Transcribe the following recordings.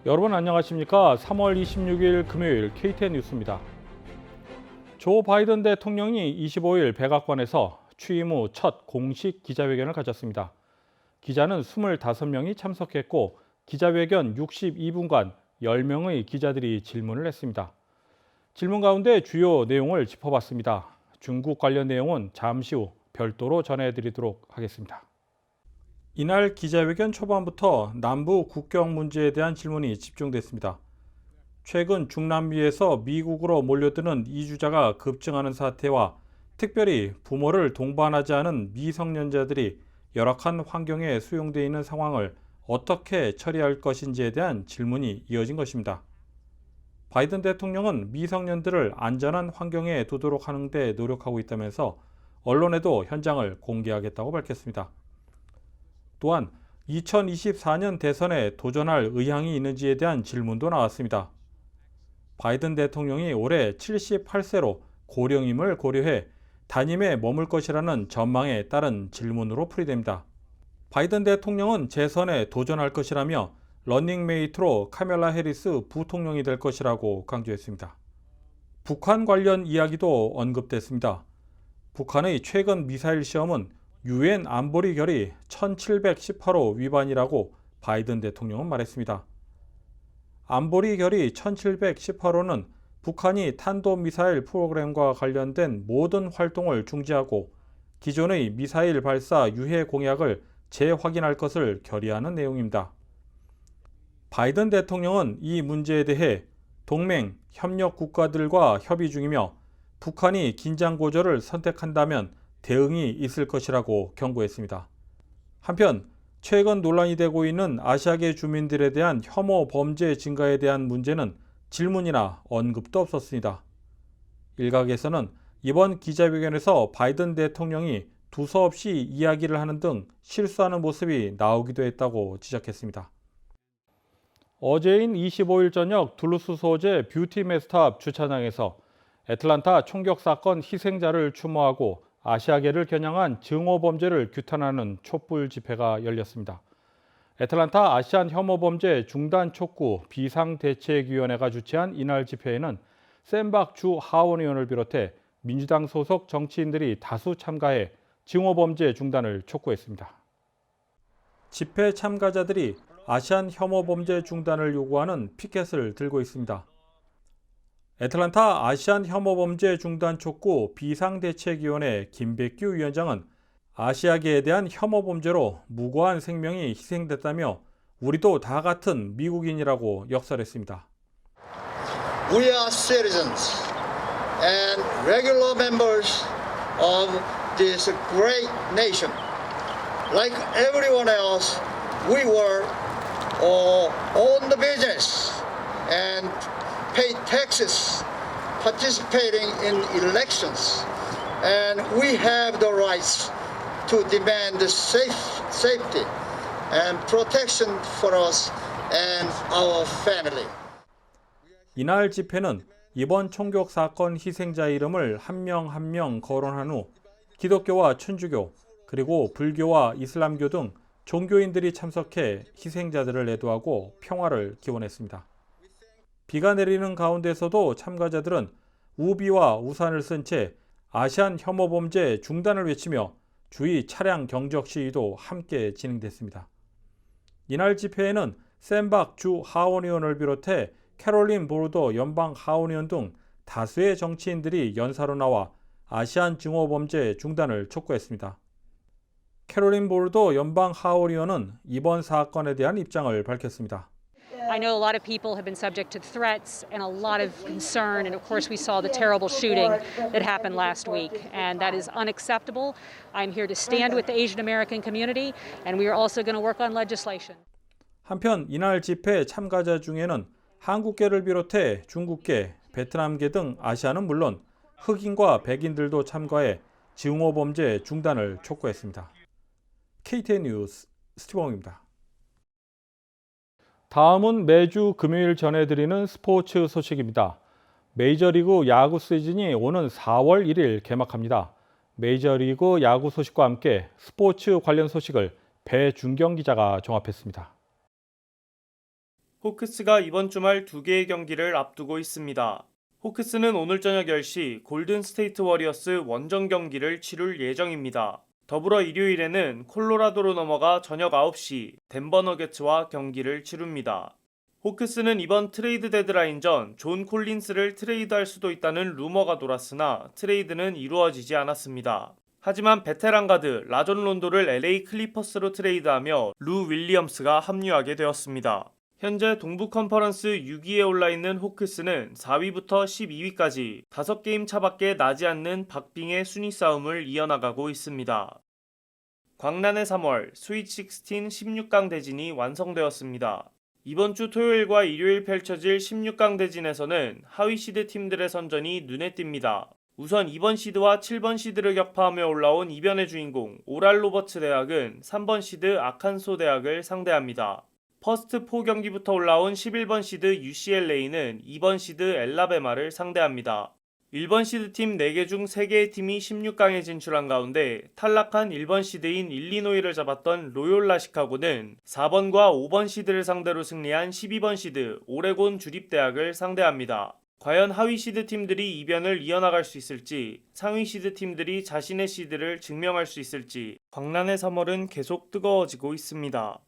여러분 안녕하십니까? 3월 26일 금요일 KTN 뉴스입니다. 조 바이든 대통령이 25일 백악관에서 취임 후 첫 공식 기자회견을 가졌습니다. 기자는 25명이 참석했고 기자회견 62분간 10명의 기자들이 질문을 했습니다. 질문 가운데 주요 내용을 짚어봤습니다. 중국 관련 내용은 잠시 후 별도로 전해드리도록 하겠습니다. 이날 기자회견 초반부터 남부 국경 문제에 대한 질문이 집중됐습니다. 최근 중남미에서 미국으로 몰려드는 이주자가 급증하는 사태와 특별히 부모를 동반하지 않은 미성년자들이 열악한 환경에 수용되어 있는 상황을 어떻게 처리할 것인지에 대한 질문이 이어진 것입니다. 바이든 대통령은 미성년들을 안전한 환경에 두도록 하는 데 노력하고 있다면서 언론에도 현장을 공개하겠다고 밝혔습니다. 또한 2024년 대선에 도전할 의향이 있는지에 대한 질문도 나왔습니다. 바이든 대통령이 올해 78세로 고령임을 고려해 단임에 머물 것이라는 전망에 따른 질문으로 풀이됩니다. 바이든 대통령은 재선에 도전할 것이라며 러닝메이트로 카멜라 해리스 부통령이 될 것이라고 강조했습니다. 북한 관련 이야기도 언급됐습니다. 북한의 최근 미사일 시험은 유엔 안보리 결의 1718호 위반이라고 바이든 대통령은 말했습니다. 안보리 결의 1718호는 북한이 탄도미사일 프로그램과 관련된 모든 활동을 중지하고 기존의 미사일 발사 유해 공약을 재확인할 것을 결의하는 내용입니다. 바이든 대통령은 이 문제에 대해 동맹, 협력 국가들과 협의 중이며 북한이 긴장 고조를 선택한다면 대응이 있을 것이라고 경고했습니다. 한편 최근 논란이 되고 있는 아시아계 주민들에 대한 혐오 범죄 증가에 대한 문제는 질문이나 언급도 없었습니다. 일각에서는 이번 기자회견에서 바이든 대통령이 두서없이 이야기를 하는 등 실수하는 모습이 나오기도 했다고 지적했습니다. 어제인 25일 저녁 둘루스 소재 뷰티 메스탑 주차장에서 애틀란타 총격 사건 희생자를 추모하고 아시아계를 겨냥한 증오 범죄를 규탄하는 촛불 집회가 열렸습니다. 애틀란타 아시안 혐오 범죄 중단 촉구 비상대책위원회가 주최한 이날 집회에는 샘박 주 하원 의원을 비롯해 민주당 소속 정치인들이 다수 참가해 증오 범죄 중단을 촉구했습니다. 집회 참가자들이 아시안 혐오 범죄 중단을 요구하는 피켓을 들고 있습니다. 애틀란타 아시안 혐오 범죄 중단 촉구 비상대책위원회 김백규 위원장은 아시아계에 대한 혐오 범죄로 무고한 생명이 희생됐다며 우리도 다 같은 미국인이라고 역설했습니다. We are citizens and regular members of this great nation. Like everyone else, we were on the business and pay taxes, participating in elections, and we have the rights to demand the safety and protection for us and our family. 이날 집회는 이번 총격 사건 희생자 이름을 한 명 한 명 거론한 후 기독교와 천주교 그리고 불교와 이슬람교 등 종교인들이 참석해 희생자들을 애도하고 평화를 기원했습니다. 비가 내리는 가운데서도 참가자들은 우비와 우산을 쓴 채 아시안 혐오 범죄 중단을 외치며 주의 차량 경적 시위도 함께 진행됐습니다. 이날 집회에는 샘박 주 하원 의원을 비롯해 캐롤린 보르도 연방 하원 의원 등 다수의 정치인들이 연사로 나와 아시안 증오 범죄 중단을 촉구했습니다. 캐롤린 보르도 연방 하원 의원은 이번 사건에 대한 입장을 밝혔습니다. I know a lot of people have been subject to threats and a lot of concern, and of course we saw the terrible shooting that happened last week, and that is unacceptable. I'm here to stand with the Asian American community, and we are also going to work on legislation. 한편 이날 집회 참가자 중에는 한국계를 비롯해 중국계, 베트남계 등 아시아는 물론 흑인과 백인들도 참가해 증오 범죄 중단을 촉구했습니다. KTN 뉴스 스티븐입니다. 다음은 매주 금요일 전해드리는 스포츠 소식입니다. 메이저리그 야구 시즌이 오는 4월 1일 개막합니다. 메이저리그 야구 소식과 함께 스포츠 관련 소식을 배준경 기자가 종합했습니다. 호크스가 이번 주말 2개의 경기를 앞두고 있습니다. 호크스는 오늘 저녁 10시 골든 스테이트 워리어스 원정 경기를 치룰 예정입니다. 더불어 일요일에는 콜로라도로 넘어가 저녁 9시 덴버 너게츠와 경기를 치룹니다. 호크스는 이번 트레이드 데드라인 전 존 콜린스를 트레이드할 수도 있다는 루머가 돌았으나 트레이드는 이루어지지 않았습니다. 하지만 베테랑 가드 라존 론도를 LA 클리퍼스로 트레이드하며 루 윌리엄스가 합류하게 되었습니다. 현재 동부 컨퍼런스 6위에 올라있는 호크스는 4위부터 12위까지 5게임 차밖에 나지 않는 박빙의 순위 싸움을 이어나가고 있습니다. 광란의 3월 스윗 16 16강 대진이 완성되었습니다. 이번 주 토요일과 일요일 펼쳐질 16강 대진에서는 하위 시드 팀들의 선전이 눈에 띕니다. 우선 2번 시드와 7번 시드를 격파하며 올라온 이변의 주인공 오랄 로버츠 대학은 3번 시드 아칸소 대학을 상대합니다. 퍼스트 4경기부터 올라온 11번 시드 UCLA는 2번 시드 엘라베마를 상대합니다. 1번 시드 팀 4개 중 3개의 팀이 16강에 진출한 가운데 탈락한 1번 시드인 일리노이를 잡았던 로욜라 시카고는 4번과 5번 시드를 상대로 승리한 12번 시드 오레곤 주립대학을 상대합니다. 과연 하위 시드 팀들이 이변을 이어나갈 수 있을지, 상위 시드 팀들이 자신의 시드를 증명할 수 있을지 광란의 3월은 계속 뜨거워지고 있습니다.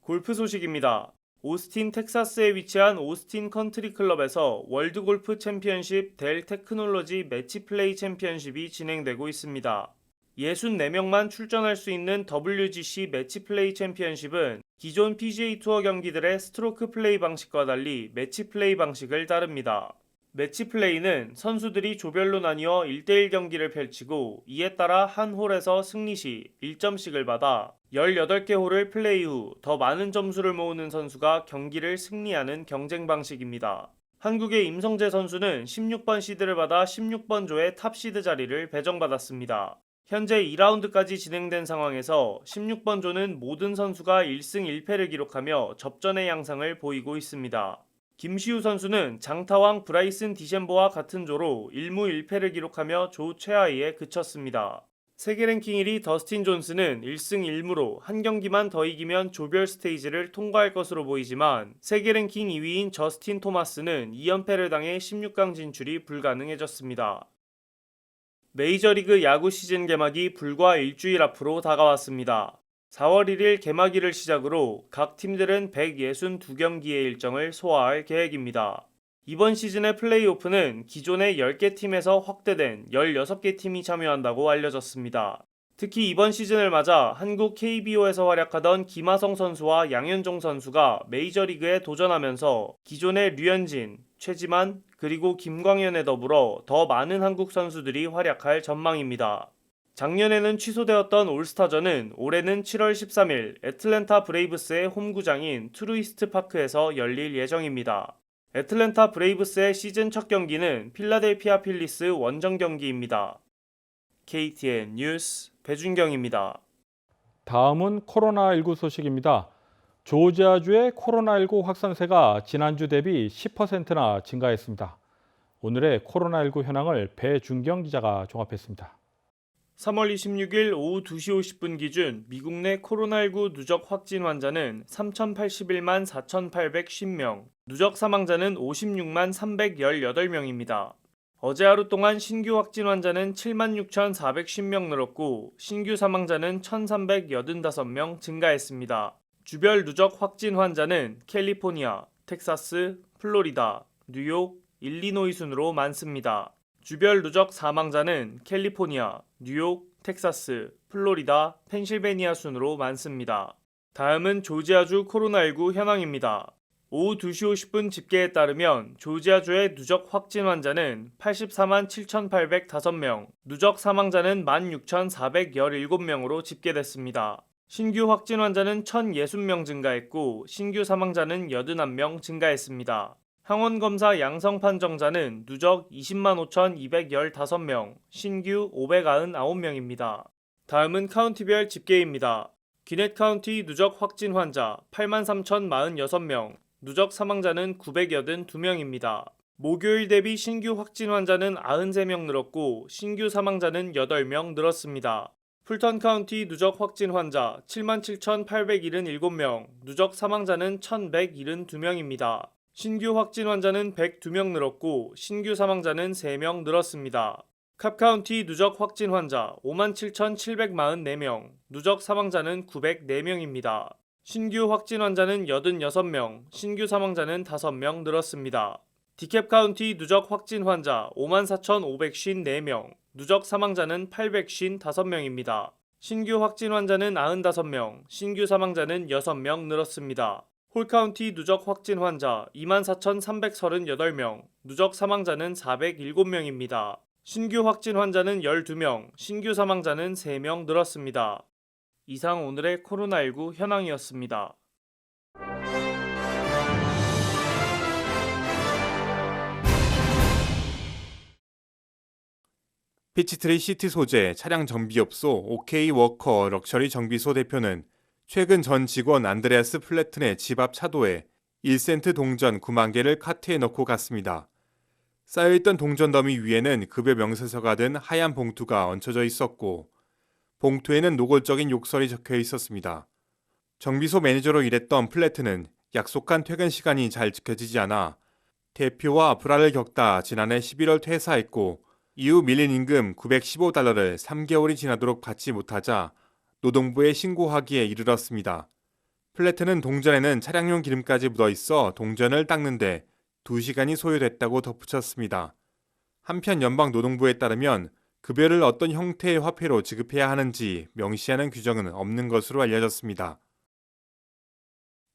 골프 소식입니다. 오스틴 텍사스에 위치한 오스틴 컨트리 클럽에서 월드 골프 챔피언십 델 테크놀로지 매치 플레이 챔피언십이 진행되고 있습니다. 64명만 출전할 수 있는 WGC 매치 플레이 챔피언십은 기존 PGA 투어 경기들의 스트로크 플레이 방식과 달리 매치 플레이 방식을 따릅니다. 매치 플레이는 선수들이 조별로 나뉘어 1대1 경기를 펼치고 이에 따라 한 홀에서 승리 시 1점씩을 받아 18개 홀을 플레이 후 더 많은 점수를 모으는 선수가 경기를 승리하는 경쟁 방식입니다. 한국의 임성재 선수는 16번 시드를 받아 16번 조의 탑 시드 자리를 배정받았습니다. 현재 2라운드까지 진행된 상황에서 16번 조는 모든 선수가 1승 1패를 기록하며 접전의 양상을 보이고 있습니다. 김시우 선수는 장타왕 브라이슨 디셈버와 같은 조로 1무 1패를 기록하며 조 최하위에 그쳤습니다. 세계 랭킹 1위 더스틴 존스는 1승 1무로 한 경기만 더 이기면 조별 스테이지를 통과할 것으로 보이지만 세계 랭킹 2위인 저스틴 토마스는 2연패를 당해 16강 진출이 불가능해졌습니다. 메이저리그 야구 시즌 개막이 불과 일주일 앞으로 다가왔습니다. 4월 1일 개막일을 시작으로 각 팀들은 162경기의 일정을 소화할 계획입니다. 이번 시즌의 플레이오프는 기존의 10개 팀에서 확대된 16개 팀이 참여한다고 알려졌습니다. 특히 이번 시즌을 맞아 한국 KBO에서 활약하던 김하성 선수와 양현종 선수가 메이저리그에 도전하면서 기존의 류현진, 최지만, 그리고 김광현에 더불어 더 많은 한국 선수들이 활약할 전망입니다. 작년에는 취소되었던 올스타전은 올해는 7월 13일 애틀랜타 브레이브스의 홈구장인 트루이스트 파크에서 열릴 예정입니다. 애틀랜타 브레이브스의 시즌 첫 경기는 필라델피아 필리스 원정 경기입니다. KTN 뉴스 배준경입니다. 다음은 코로나19 소식입니다. 조지아주의 코로나19 확산세가 지난주 대비 10%나 증가했습니다. 오늘의 코로나19 현황을 배준경 기자가 종합했습니다. 3월 26일 오후 2시 50분 기준 미국 내 코로나19 누적 확진 환자는 3,081만 4,810명, 누적 사망자는 56만 318명입니다. 어제 하루 동안 신규 확진 환자는 76,410명 늘었고 신규 사망자는 1,385명 증가했습니다. 주별 누적 확진 환자는 캘리포니아, 텍사스, 플로리다, 뉴욕, 일리노이 순으로 많습니다. 주별 누적 사망자는 캘리포니아, 뉴욕, 텍사스, 플로리다, 펜실베니아 순으로 많습니다. 다음은 조지아주 코로나19 현황입니다. 오후 2시 50분 집계에 따르면 조지아주의 누적 확진 환자는 84만 7,805명, 누적 사망자는 16,417명으로 집계됐습니다. 신규 확진 환자는 1,060명 증가했고 신규 사망자는 81명 증가했습니다. 항원검사 양성 판정자는 누적 20만 5,215명, 신규 599명입니다. 다음은 카운티별 집계입니다. 기넷 카운티 누적 확진 환자 83,046명, 누적 사망자는 982명입니다. 목요일 대비 신규 확진 환자는 93명 늘었고 신규 사망자는 8명 늘었습니다. 풀턴 카운티 누적 확진 환자 77,877명, 누적 사망자는 1,172명입니다. 신규 확진 환자는 102명 늘었고 신규 사망자는 3명 늘었습니다. 캅 카운티 누적 확진 환자 57,744명, 누적 사망자는 904명입니다. 신규 확진 환자는 86명, 신규 사망자는 5명 늘었습니다. 디캡 카운티 누적 확진 환자 54,554명, 누적 사망자는 855명입니다. 신규 확진 환자는 95명, 신규 사망자는 6명 늘었습니다. 홀 카운티 누적 확진 환자 24,338명, 누적 사망자는 407명입니다. 신규 확진 환자는 12명, 신규 사망자는 3명 늘었습니다. 이상 오늘의 코로나19 현황이었습니다. 피치트리 시티 소재 차량 정비업소 OK워커 럭셔리 정비소 대표는 최근 전 직원 안드레아스 플래튼의 집 앞 차도에 1센트 동전 9만 개를 카트에 넣고 갔습니다. 쌓여있던 동전 더미 위에는 급여 명세서가 든 하얀 봉투가 얹혀져 있었고 봉투에는 노골적인 욕설이 적혀 있었습니다. 정비소 매니저로 일했던 플래튼은 약속한 퇴근 시간이 잘 지켜지지 않아 대표와 불화를 겪다 지난해 11월 퇴사했고 이후 밀린 임금 $915를 3개월이 지나도록 받지 못하자 노동부에 신고하기에 이르렀습니다. 플래튼은 동전에는 차량용 기름까지 묻어있어 동전을 닦는데 2시간이 소요됐다고 덧붙였습니다. 한편 연방노동부에 따르면 급여를 어떤 형태의 화폐로 지급해야 하는지 명시하는 규정은 없는 것으로 알려졌습니다.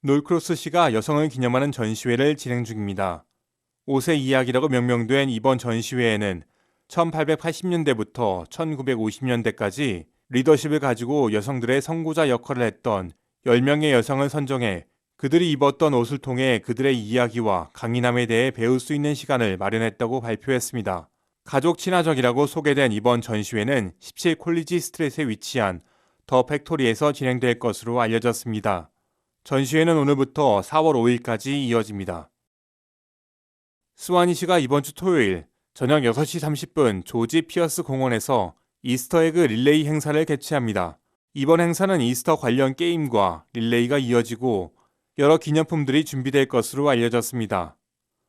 놀크로스시가 여성을 기념하는 전시회를 진행 중입니다. 5세 이야기라고 명명된 이번 전시회에는 1880년대부터 1950년대까지 리더십을 가지고 여성들의 선구자 역할을 했던 10명의 여성을 선정해 그들이 입었던 옷을 통해 그들의 이야기와 강인함에 대해 배울 수 있는 시간을 마련했다고 발표했습니다. 가족 친화적이라고 소개된 이번 전시회는 17 콜리지 스트릿에 위치한 더 팩토리에서 진행될 것으로 알려졌습니다. 전시회는 오늘부터 4월 5일까지 이어집니다. 스와니시가 이번 주 토요일 저녁 6시 30분 조지 피어스 공원에서 이스터에그 릴레이 행사를 개최합니다. 이번 행사는 이스터 관련 게임과 릴레이가 이어지고 여러 기념품들이 준비될 것으로 알려졌습니다.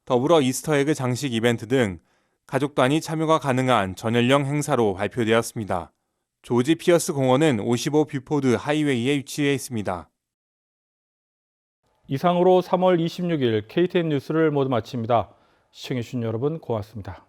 더불어 이스터에그 장식 이벤트 등 가족 단위 참여가 가능한 전연령 행사로 발표되었습니다. 조지 피어스 공원은 55 뷰포드 하이웨이에 위치해 있습니다. 이상으로 3월 26일 KTN 뉴스를 모두 마칩니다. 시청해주신 여러분 고맙습니다.